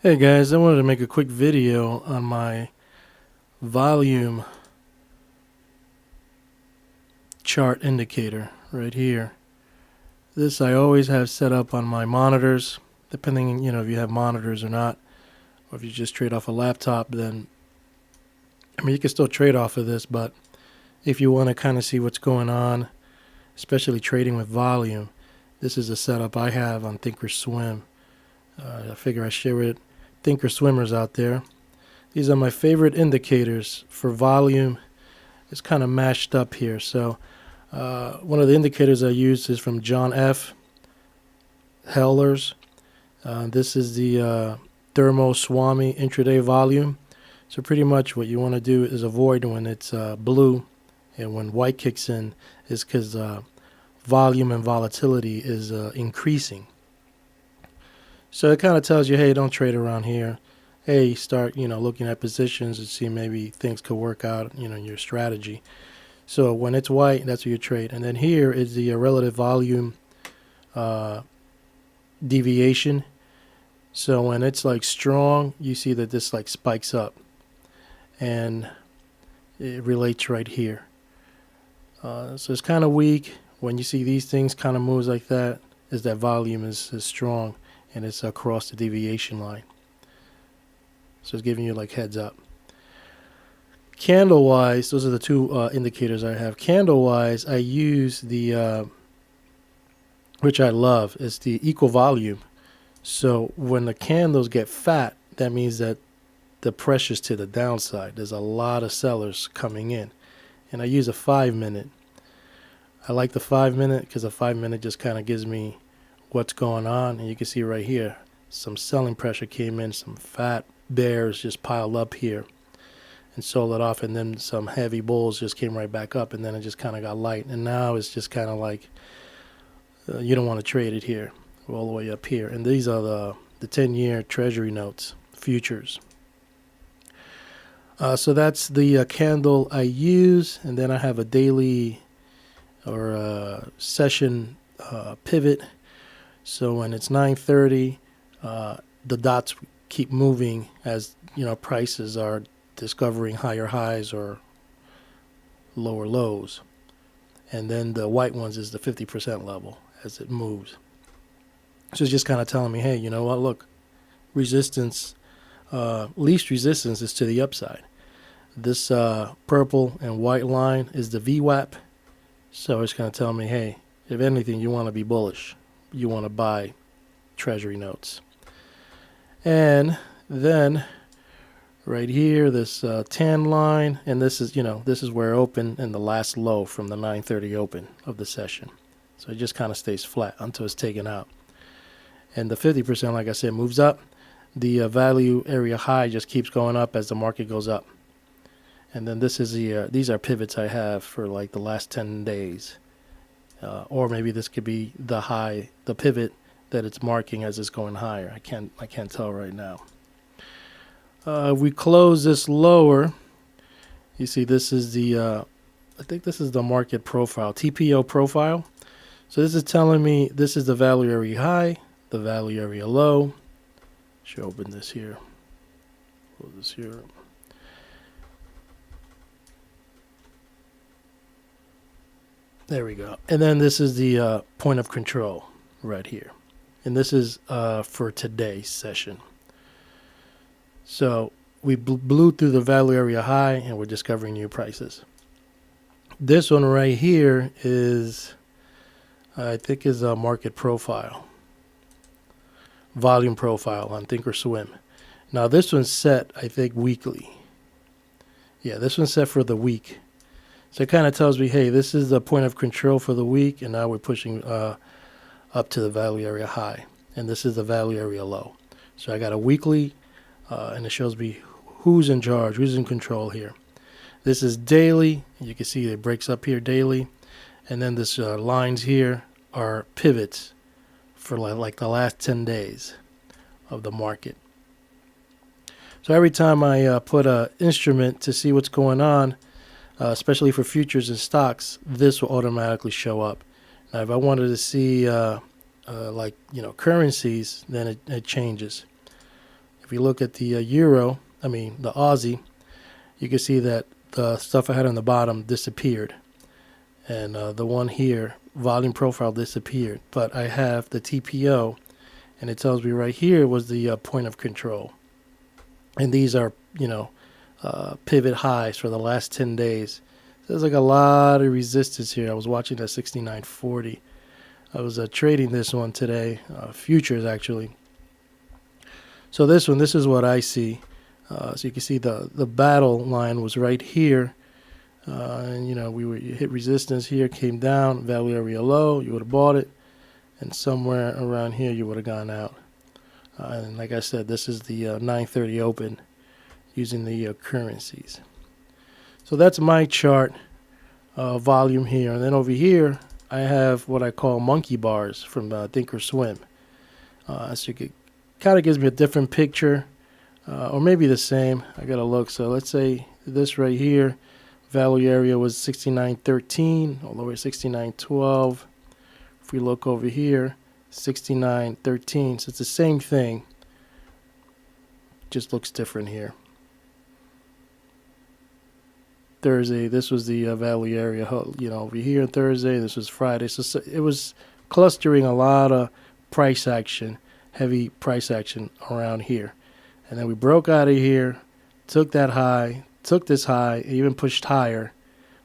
Hey guys, I wanted to make a quick video on my volume chart indicator right here. This I always have set up on my monitors, depending, if you have monitors or not, or if you just trade off a laptop, then, you can still trade off of this, but if you want to kind of see what's going on, especially trading with volume, this is a setup I have on Thinkorswim. I figure I share it. Thinkorswimmers out there. These are my favorite indicators for volume. It's kind of mashed up here. So one of the indicators I use is from John F. Heller's. This is the Thermoswami intraday volume. So pretty much what you want to do is avoid when it's blue, and when white kicks in is because volume and volatility is increasing. So it kind of tells you, hey, don't trade around here. Hey, start, looking at positions and see maybe things could work out, in your strategy. So when it's white, that's what you trade. And then here is the relative volume deviation. So when it's like strong, you see that this like spikes up. And it relates right here. So it's kind of weak. When you see these things kind of moves like that, is that volume is strong. And it's across the deviation line. So it's giving you like heads up. Candle wise, those are the two indicators I have. Candle wise, I use the, which I love, is the equal volume. So when the candles get fat, that means that the pressure's to the downside. There's a lot of sellers coming in. And I use a 5-minute. I like the 5-minute because a 5-minute just kind of gives me what's going on, and you can see right here some selling pressure came in, some fat bears just piled up here and sold it off, and then some heavy bulls just came right back up, and then it just kind of got light, and now it's just kind of like you don't want to trade it here. We're all the way up here, and these are the 10-year treasury notes futures. So that's the candle I use, and then I have a daily or session pivot. So when it's 9:30, the dots keep moving as prices are discovering higher highs or lower lows, and then the white ones is the 50% level as it moves. So it's just kind of telling me, hey, you know what? Look, resistance, least resistance is to the upside. This purple and white line is the VWAP, so it's going to tell me, hey, if anything, you want to be bullish. You want to buy treasury notes. And then right here, this tan line, and this is where it opened in the last low from the 9:30 open of the session. So it just kind of stays flat until it's taken out. And the 50%, like I said, moves up. The value area high just keeps going up as the market goes up. And then this is these are pivots I have for like the last 10 days. Or maybe this could be the high, the pivot that it's marking as it's going higher. I can't tell right now. We close this lower. You see, this is the I think this is the market profile, TPO profile. So this is telling me this is the value area high, the value area low. Should open this here. Close this here. There we go. And then this is the point of control right here. And this is for today's session. So we blew through the value area high, and we're discovering new prices. This one right here is, I think, is a market profile. Volume profile on Thinkorswim. Now this one's set, I think, weekly. Yeah, this one's set for the week. So it kind of tells me, hey, this is the point of control for the week, and now we're pushing up to the value area high. And this is the value area low. So I got a weekly, and it shows me who's in charge, who's in control here. This is daily. You can see it breaks up here daily. And then this lines here are pivots for like the last 10 days of the market. So every time I put an instrument to see what's going on, especially for futures and stocks, this will automatically show up. Now, if I wanted to see currencies, then it changes. If you look at the the Aussie, you can see that the stuff I had on the bottom disappeared. And the one here, volume profile, disappeared. But I have the TPO, and it tells me right here was the point of control. And these are, pivot highs for the last 10 days. There's like a lot of resistance here. I was watching that 69.40. I was trading this one today, futures actually. So this is what I see. So you can see the battle line was right here. And we hit resistance here, came down, value area low, you would have bought it. And somewhere around here you would have gone out. And like I said, this is the 9:30 open using the currencies. So that's my chart volume here. And then over here, I have what I call monkey bars from Thinkorswim. So it kind of gives me a different picture, or maybe the same. I got to look. So let's say this right here, value area was 69.13 all the way to 69.12. If we look over here, 69.13. So it's the same thing. Just looks different here. Thursday, this was the value area, over here. Thursday, this was Friday. So it was clustering a lot of price action, heavy price action around here. And then we broke out of here, took that high, took this high, even pushed higher,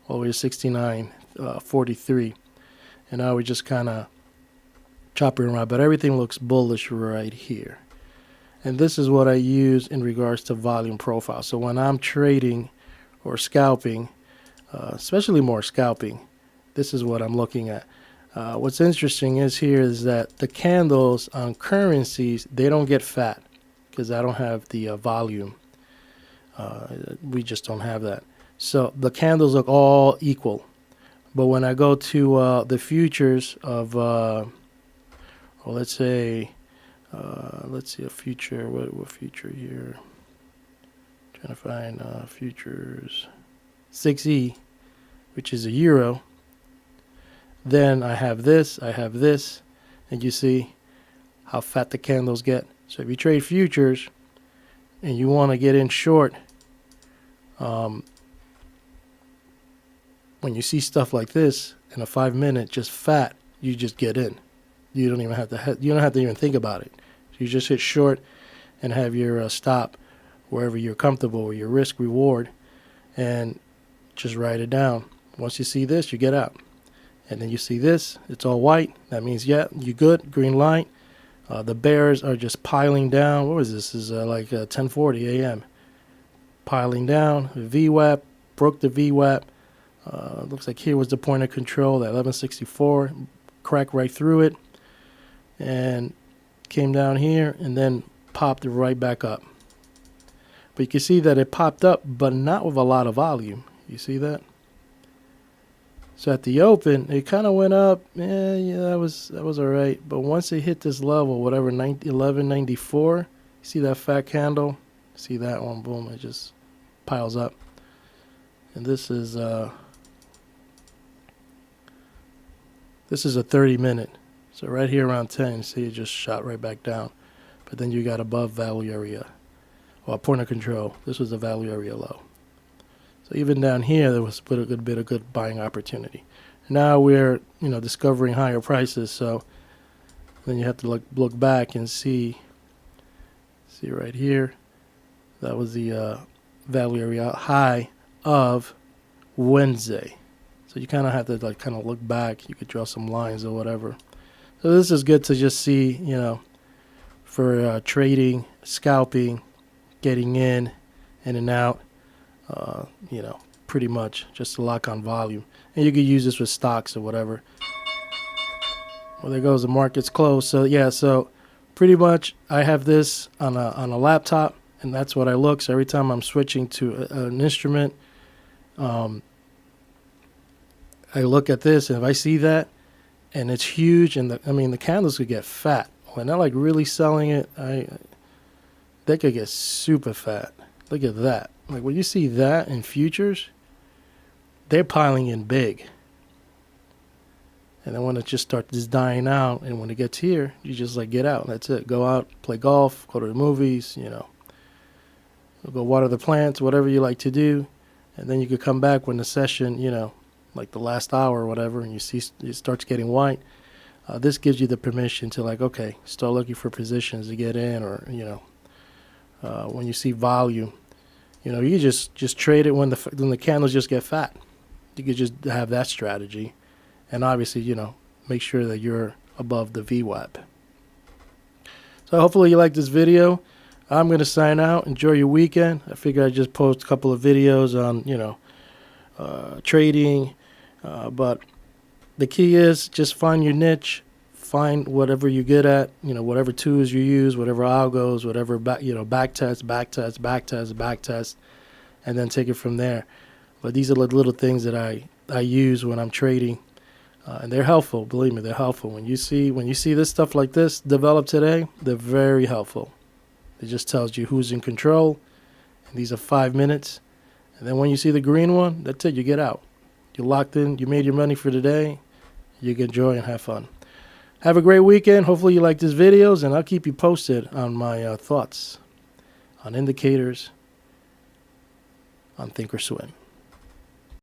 all the way to 69.43. And now we're just kind of chopping around. But everything looks bullish right here. And this is what I use in regards to volume profile. So when I'm trading or scalping, especially more scalping, this is what I'm looking at. What's interesting is that the candles on currencies, they don't get fat because I don't have the volume. We just don't have that. So the candles look all equal. But when I go to the futures of, let's see a future. What future here? Trying to find futures 6E, which is a euro. Then I have this, and you see how fat the candles get. So if you trade futures and you want to get in short, when you see stuff like this in a 5-minute just fat, you just get in. You don't even have to even think about it. You just hit short and have your stop wherever you're comfortable with your risk reward, and just write it down. Once you see this, you get out. And then you see this, it's all white. That means, yeah, you good, green light. The bears are just piling down. What was this? This is like 10:40 a.m. Piling down. VWAP, broke the VWAP. Looks like here was the point of control, that 1164. Cracked right through it. And came down here and then popped right back up. But you can see that it popped up, but not with a lot of volume. You see that? So at the open, it kind of went up. Yeah, that was all right. But once it hit this level, whatever, 1194, you see that fat candle? See that one? Boom, it just piles up. And this is a 30-minute. So right here around 10, you see it just shot right back down. But then you got above value area. Well, point of control. This was the value area low. So even down here, there was a good buying opportunity. Now we're, discovering higher prices. So then you have to look back and see right here. That was the value area high of Wednesday. So you kind of have to look back. You could draw some lines or whatever. So this is good to just see, for trading, scalping, getting in and out, pretty much just to lock on volume. And you could use this with stocks or whatever. Well, there goes the market's closed. So yeah, so pretty much I have this on a laptop, and that's what I look. So every time I'm switching to an instrument, I look at this, and if I see that, and it's huge, and the candles could get fat. When they're really selling it, they could get super fat. Look at that. Like when you see that in futures, they're piling in big. And then when it just starts just dying out, and when it gets here, you just like get out. That's it. Go out, play golf, go to the movies, go water the plants, whatever you like to do. And then you could come back when the session, like the last hour or whatever, and you see it starts getting white. This gives you the permission to like, okay, start looking for positions to get in, or when you see volume, you just trade it when the candles just get fat. You could just have that strategy, and obviously, make sure that you're above the VWAP. So hopefully you like this video. I'm going to sign out. Enjoy your weekend. I figure I'd just post a couple of videos on, trading. But the key is just find your niche. Find whatever you're good at, whatever tools you use, whatever algos, whatever, back test, and then take it from there. But these are the little things that I use when I'm trading. And they're helpful. Believe me, they're helpful. When you see this stuff like this develop today, they're very helpful. It just tells you who's in control. And these are 5 minutes. And then when you see the green one, that's it. You get out. You're locked in. You made your money for the day. You can enjoy and have fun. Have a great weekend. Hopefully you like these videos, and I'll keep you posted on my thoughts on indicators on Thinkorswim.